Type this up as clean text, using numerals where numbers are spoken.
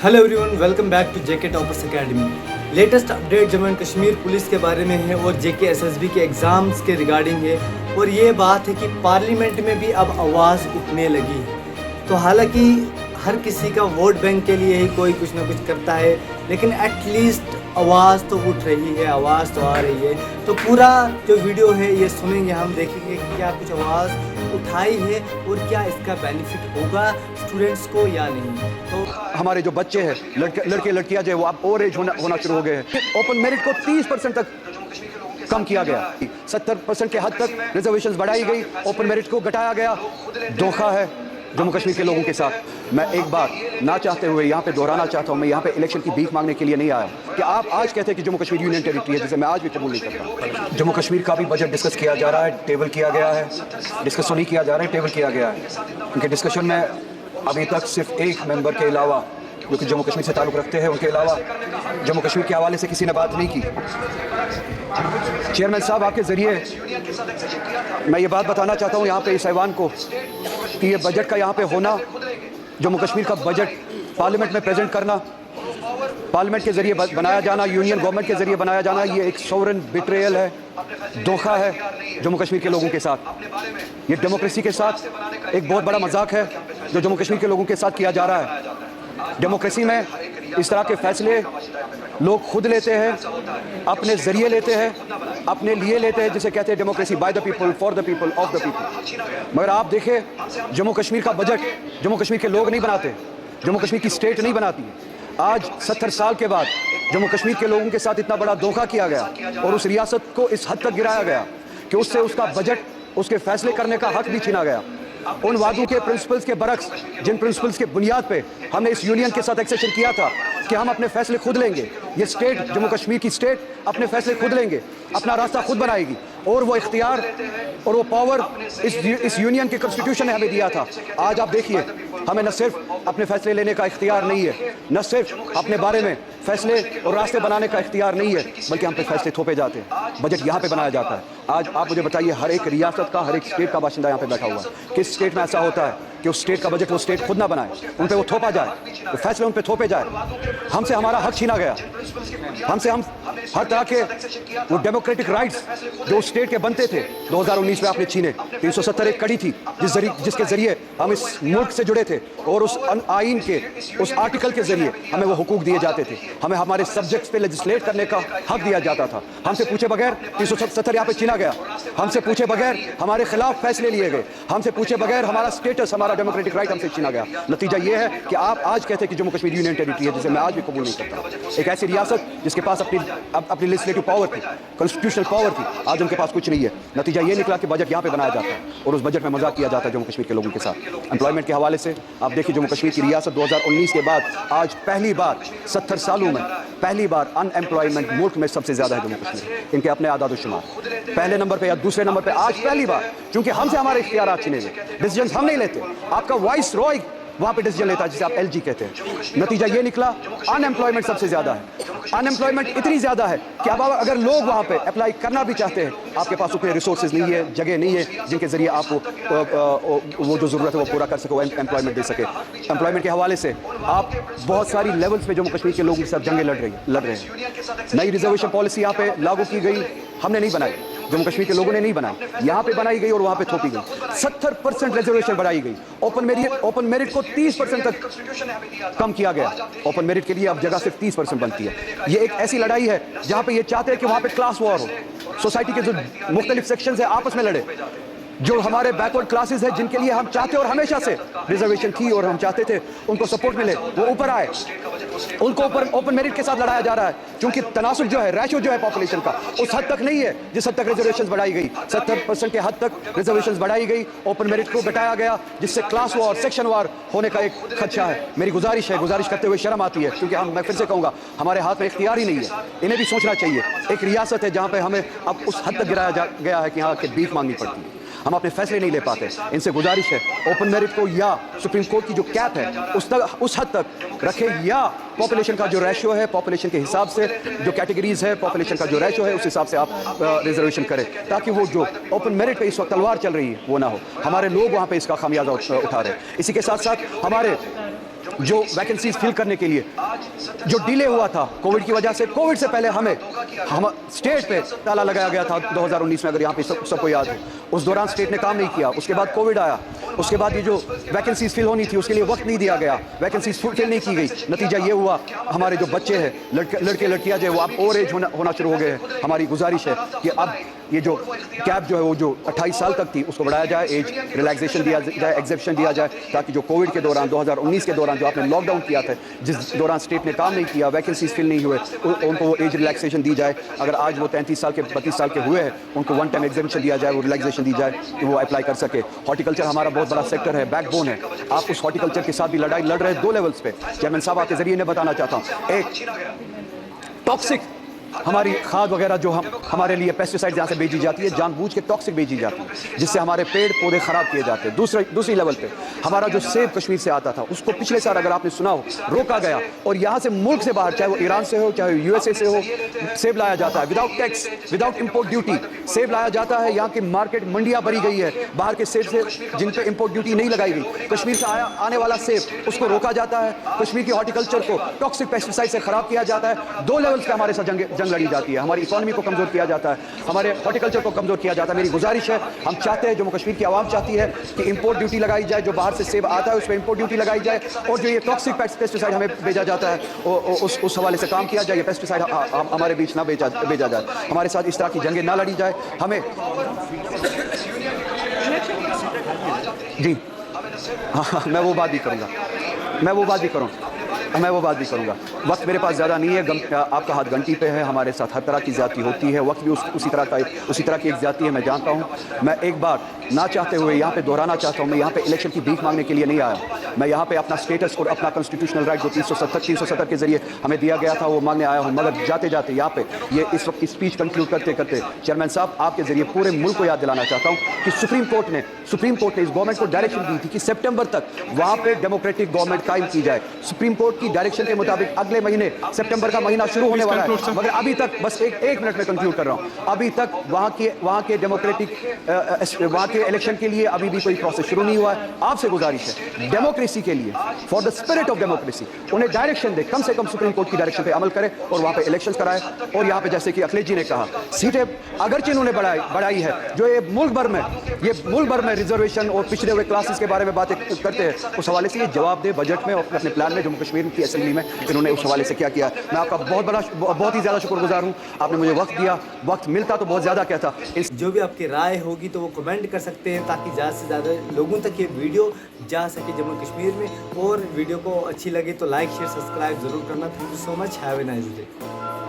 Hello everyone, welcome back to JK toppers academy. Latest update Jammu and Kashmir police के बारे में है और जेके एसएसबी के एग्ज़ाम्स के रिगार्डिंग है। और ये बात है कि पार्लियामेंट में भी अब आवाज़ उठने लगी है। तो हालांकि हर किसी का वोट बैंक के लिए ही कोई कुछ ना कुछ करता है, लेकिन एटलीस्ट आवाज़ तो उठ रही है, आवाज़ तो आ रही है। तो पूरा जो वीडियो है ये सुनेंगे, हम देखेंगे कि क्या कुछ आवाज़ उठाई है और क्या इसका बेनिफिट होगा स्टूडेंट्स को या नहीं। तो हमारे जो बच्चे हैं, लड़के लड़कियां जो है वो अब ओवर एज होना शुरू हो गए हैं। ओपन मेरिट को 30% तक कम किया गया, 70% के हद तक रिजर्वेशंस बढ़ाई गई, ओपन मेरिट को घटाया गया। धोखा है जम्मू कश्मीर के लोगों के साथ। मैं एक बात ना चाहते हुए यहाँ पे दोहराना चाहता हूँ, मैं यहाँ पे इलेक्शन की भीख मांगने के लिए नहीं आया कि आप आज कहते हैं कि जम्मू कश्मीर यूनियन टेरिटरी है, जिसे मैं आज भी कबूल नहीं करता। जम्मू कश्मीर का भी बजट डिस्कस किया जा रहा है, टेबल किया गया है, डिस्कस नहीं किया जा रहा है, टेबल किया गया है। क्योंकि डिस्कशन में अभी तक सिर्फ एक मेंबर के अलावा जो कि जम्मू कश्मीर से ताल्लुक़ रखते हैं, उनके अलावा जम्मू कश्मीर के हवाले से किसी ने बात नहीं की। चेयरमैन साहब, आपके ज़रिए मैं ये बात बताना चाहता हूँ यहाँ पे इस ऐवान को कि ये बजट का यहाँ पे होना, जम्मू कश्मीर का बजट पार्लियामेंट में प्रेजेंट करना, पार्लियामेंट के ज़रिए बनाया जाना, यूनियन गवर्नमेंट के ज़रिए बनाया जाना, ये एक सोवरेन बिट्रेयल है, धोखा है जम्मू कश्मीर के लोगों के साथ। ये डेमोक्रेसी के साथ एक बहुत बड़ा मजाक है जो जम्मू कश्मीर के लोगों के साथ किया जा रहा है। डेमोक्रेसी में इस तरह के फैसले लोग खुद लेते हैं, अपने ज़रिए लेते हैं, अपने लिए लेते हैं, जिसे कहते हैं democracy, by the people, for the people, of the people. मगर आप देखें, जम्मू कश्मीर का बजट जम्मू कश्मीर के लोग नहीं बनाते, जम्मू कश्मीर की स्टेट नहीं बनाती है। आज 70 साल के बाद जम्मू कश्मीर के लोगों के साथ इतना बड़ा धोखा किया गया और उस रियासत को इस हद तक गिराया गया कि उससे उसका बजट, उसके फैसले करने का हक भी छीना गया। उन वादों के प्रिंसिपल्स के बरक्स, जिन प्रिंसिपल्स के बुनियाद पे हमने इस यूनियन के साथ एक्सेशन किया था कि हम अपने फैसले खुद लेंगे, ये स्टेट, जम्मू कश्मीर की स्टेट अपने फैसले खुद लेंगे, अपना रास्ता खुद बनाएगी, और वो इख्तियार और वो पावर इस यूनियन के कॉन्स्टिट्यूशन ने हमें दिया था। आज आप देखिए, हमें न सिर्फ अपने फैसले लेने का इख्तियार नहीं है, न सिर्फ अपने बारे में फैसले और रास्ते बनाने का इख्तियार नहीं है, बल्कि हम पे फैसले थोपे जाते हैं। बजट यहाँ पे बनाया जाता है। आज आप मुझे बताइए, हर एक रियासत का, हर एक स्टेट का बाशिंदा यहाँ पे बैठा हुआ है। किस स्टेट में ऐसा होता है कि उस स्टेट का बजट वो स्टेट खुद ना बनाए, उन पे वो थोपा जाए, वो फैसले उन पे थोपे जाए। हमसे हमारा हक छीना गया, हमसे हम हर तरह के वो डेमोक्रेटिक राइट्स जो स्टेट के बनते थे 2019 में आपने छीने। 370 एक कड़ी थी जिसके जरिए हम इस मुल्क से जुड़े थे, और उस आइन के उस आर्टिकल के जरिए हमें वो हुकूक दिए जाते थे, हमें हमारे सब्जेक्ट्स पे लेजिस्लेट करने का हक दिया जाता था। हमसे पूछे बगैर 370 यहाँ पे छीना गया, हमसे पूछे बगैर हमारे खिलाफ फैसले लिए गए, हमसे पूछे बगैर हमारा स्टेटस, हमारा डेमोक्रेटिक राइट हमसे छीना गया। नतीजा ये है कि आप आज कहते हैं कि जम्मू कश्मीर यूनियन टेरिटरी है, जिसे मैं आज भी कबूल नहीं करता। एक ऐसी रियासत जिसके पास अपनी लेजिस्लेटिव पावर थी, कॉन्स्टिट्यूशनल पावर थी, आज उनके पास कुछ नहीं है। नतीजा ये निकला कि बजट यहाँ पे बनाया जाता है और उस बजट में मजाक किया जाता है जम्मू कश्मीर के लोगों के साथ। एम्प्लॉयमेंट के हवाले से आप देखिए, जम्मू कश्मीर की रियासत 2019 के बाद आज पहली बार 70 सालों में पहली बार अनएम्प्लॉयमेंट मुल्क में सबसे ज्यादा है जम्मू कश्मीर, इनके अपने आदाद शुमार पहले नंबर पे या दूसरे नंबर पे आज पहली बार, क्योंकि हमसे हमारे इख्तियार छीने गए, डिसीजन हम नहीं लेते, आपका वाइस रॉय वहाँ पे डिसीजन लेता है, जिसे आप एलजी कहते हैं। नतीजा ये निकला, अनएम्प्लॉयमेंट सबसे ज्यादा है। अनएम्प्लॉयमेंट इतनी ज्यादा है कि अब अगर लोग वहाँ पे अप्लाई करना भी चाहते हैं, आपके पास उतने रिसोर्सेज नहीं है, जगह नहीं है जिनके जरिए आप वो जो ज़रूरत है वो पूरा कर सके, वो एम्प्लॉयमेंट दे सके। एम्प्लॉयमेंट के हवाले से आप बहुत सारी लेवल्स पे जम्मू कश्मीर के लोगों के साथ जंगें लड़ रहे हैं। नई रिजर्वेशन पॉलिसी यहाँ पे लागू की गई, हमने नहीं बनाई, जम्मू कश्मीर के लोगों ने नहीं बनाई, यहाँ पे बनाई गई और वहाँ पे थोपी गई। 70% रिजर्वेशन बढ़ाई गई, ओपन मेरिट को 30% तक कम किया गया। ओपन मेरिट के लिए अब जगह सिर्फ 30% बनती है। ये एक ऐसी लड़ाई है जहाँ पे ये चाहते हैं कि वहाँ पे क्लास वॉर हो, सोसाइटी के जो मुख्तलिफ सेक्शन है आपस में लड़े, जो हमारे बैकवर्ड क्लासेस है जिनके लिए हम चाहते और हमेशा से रिजर्वेशन थी और हम चाहते थे उनको सपोर्ट मिले, वो ऊपर आए, उनको ऊपर ओपन मेरिट के साथ लड़ाया जा रहा है। क्योंकि तनासुब जो है, रेशो जो है पॉपुलेशन का, उस हद तक नहीं है जिस हद तक रिजर्वेशन बढ़ाई गई। 70% के हद तक रिजर्वेशन बढ़ाई गई, ओपन मेरिट को घटाया गया, जिससे क्लास वॉर, सेक्शन वॉर होने का एक खदशा है। मेरी गुजारिश करते हुए शर्म आती है, क्योंकि मैं फिर से कहूँगा, हमारे हाथ में इख्तियार ही नहीं है। इन्हें भी सोचना चाहिए। एक रियासत है जहाँ पे हमें अब उस हद तक गिराया गया है कि यहाँ के भीख मांगनी पड़ती है, हम अपने फैसले नहीं ले पाते। इनसे गुजारिश है, ओपन मेरिट को या सुप्रीम कोर्ट की जो कैप है उस हद तक रखें, या पॉपुलेशन का जो रेशियो है, पॉपुलेशन के हिसाब से जो कैटेगरीज है, पॉपुलेशन का जो रेशियो है, उस हिसाब से आप रिजर्वेशन करें, ताकि वो जो ओपन मेरिट पे इस वक्त तलवार चल रही है वो ना हो। हमारे लोग वहाँ पे इसका खामियाजा उठा रहे हैं। इसी के साथ साथ हमारे जो वैकेंसीज फिल करने के लिए जो डिले हुआ था कोविड की वजह से, कोविड से पहले हम स्टेट पे ताला लगाया गया था 2019 में, अगर यहाँ पे सबको याद है। उस दौरान स्टेट ने काम नहीं किया, उसके बाद कोविड आया, उसके बाद ये जो वैकेंसीज फिल होनी थी उसके लिए वक्त नहीं दिया गया, वैकेंसीज फिल नहीं की गई। नतीजा ये हुआ हमारे जो बच्चे हैं, लड़के लड़कियां जो वो अब ओवर एज होना शुरू हो गए हैं। हमारी गुजारिश है कि अब ये जो कैप जो है वो जो 28 साल तक थी उसको बढ़ाया जाए, एज रिलैक्सेशन दिया जाए, एग्जेप्शन दिया जाए, ताकि जो कोविड के दौरान 2019 के दौरान जो आपने लॉकडाउन किया था, जिस दौरान स्टेट ने काम नहीं किया, वैकेंसीज फिल नहीं हुए, उनको वो एज रिलैक्सेशन दी जाए। अगर आज वो 33 साल के 32 साल के हुए हैं, उनको वन टाइम एग्जेप्शन दिया जाए, वो रिलैक्सेशन दी जाए कि वो अप्लाई कर सके। हॉर्टिकल्चर हमारा बहुत बड़ा सेक्टर है, बैकबोन है। आप उस हॉर्टिकल्चर के साथ भी लड़ाई लड़ रहे हैं 2 लेवल्स पे। चेयरमैन साहब आपके जरिए ने बताना चाहता हूँ, एक टॉक्सिक हमारी खाद वगैरह जो हमारे लिए पेस्टिसाइड यहाँ से भेजी जाती है, जानबूझ के टॉक्सिक भेजी जाती है, जिससे हमारे पेड़ पौधे खराब किए जाते हैं। दूसरी लेवल पे हमारा जो सेब कश्मीर से आता था उसको पिछले साल अगर आपने सुना हो रोका गया, और यहाँ से मुल्क से बाहर, चाहे वो ईरान से हो चाहे USA से हो, सेब लाया जाता है without tax, without import duty सेब लाया जाता है। यहाँ की मार्केट मंडियाँ भरी गई है बाहर के सेब से जिन पे इम्पोर्ट ड्यूटी नहीं लगाई गई। कश्मीर से आने वाला सेब उसको रोका जाता है, कश्मीर की हॉर्टिकल्चर को टॉक्सिक पेस्टिसाइड से खराब किया जाता है। 2 लेवल्स पे हमारे साथ जंग लड़ी जाती है, हमारी इकोनॉमी को कमजोर किया जाता है, हमारे हॉर्टिकल्चर को कमजोर किया जाता है। मेरी गुजारिश है, हम चाहते हैं, जम्मू कश्मीर की आवाम चाहती है कि इंपोर्ट ड्यूटी लगाई जाए, जो बाहर से सेब आता है उस पर इंपोर्ट ड्यूटी लगाई जाए, और जो ये टॉक्सिक पेस्टिसाइड हमें भेजा जाता है उस हवाले से काम किया जाए। ये पेस्टिसाइड हमारे बीच ना भेजा जाए, हमारे साथ इस तरह की जंगें ना लड़ी जाए। हमें जी हाँ, मैं वो बात भी करूँगा। वक्त मेरे पास ज़्यादा नहीं है, आपका हाथ घंटी पे है, हमारे साथ हर तरह की ज़्यादती होती है, वक्त भी उसी तरह की एक ज़्यादती है, मैं जानता हूँ। मैं एक बार ना चाहते हुए यहाँ पे दोहराना चाहता हूँ, मैं यहाँ पे इलेक्शन की भीख मांगने के लिए नहीं आया। मैं यहाँ पे अपना स्टेटस और अपना कॉन्स्टिट्यूशनल राइट जो 370 के जरिए हमें दिया गया था वो मांगने आया हूँ। मगर जाते जाते यहाँ पे ये इस वक्त स्पीच कंक्लूड करते करते चेयरमैन साहब आपके जरिए पूरे मुल्क को याद दिलाना चाहता हूँ कि सुप्रीम कोर्ट ने इस गवर्नमेंट को डायरेक्शन दी थी कि सितंबर तक वहाँ पे डेमोक्रेटिक गवर्नमेंट कायम की जाए। सुप्रीम कोर्ट की डायरेक्शन के मुताबिक अगले महीने सितंबर का महीना शुरू होने वाला है, मगर अभी तक बस एक मिनट में कंक्लूड कर रहा हूँ, अभी तक वहाँ के डेमोक्रेटिक वहाँ के इलेक्शन के लिए अभी भी कोई प्रोसेस शुरू नहीं हुआ है। आपसे गुजारिश है, डेमोक्रेसी के लिए, for the spirit of democracy, उन्हें डायरेक्शन दे, कम से कम सुप्रीम कोर्ट की डायरेक्शन पे अमल करे और वहाँ पे इलेक्शन कराए। और यहाँ पे जैसे कि अखिलेश जी ने कहा, सीटें अगरचे इन्होंने बढ़ाई है, जो ये मुल्क भर में रिजर्वेशन और पिछड़े हुए क्लासेस के बारे में बातें करते हैं, उस हवाले से ये जवाब दे बजट में और अपने प्लान में जम्मू कश्मीर की असेंबली में इन्होंने उस हवाले से क्या किया। मैं आपका बहुत ही ज़्यादा शुक्रगुजार हूँ, आपने मुझे वक्त दिया, वक्त मिलता तो बहुत ज़्यादा कहता। जो भी आपकी राय होगी तो वो कमेंट कर सकते हैं, ताकि ज़्यादा से ज़्यादा लोगों तक ये वीडियो जा सके जम्मू कश्मीर में। और वीडियो को अच्छी लगे तो लाइक शेयर सब्सक्राइब ज़रूर करना। Thank you so much, have a nice day.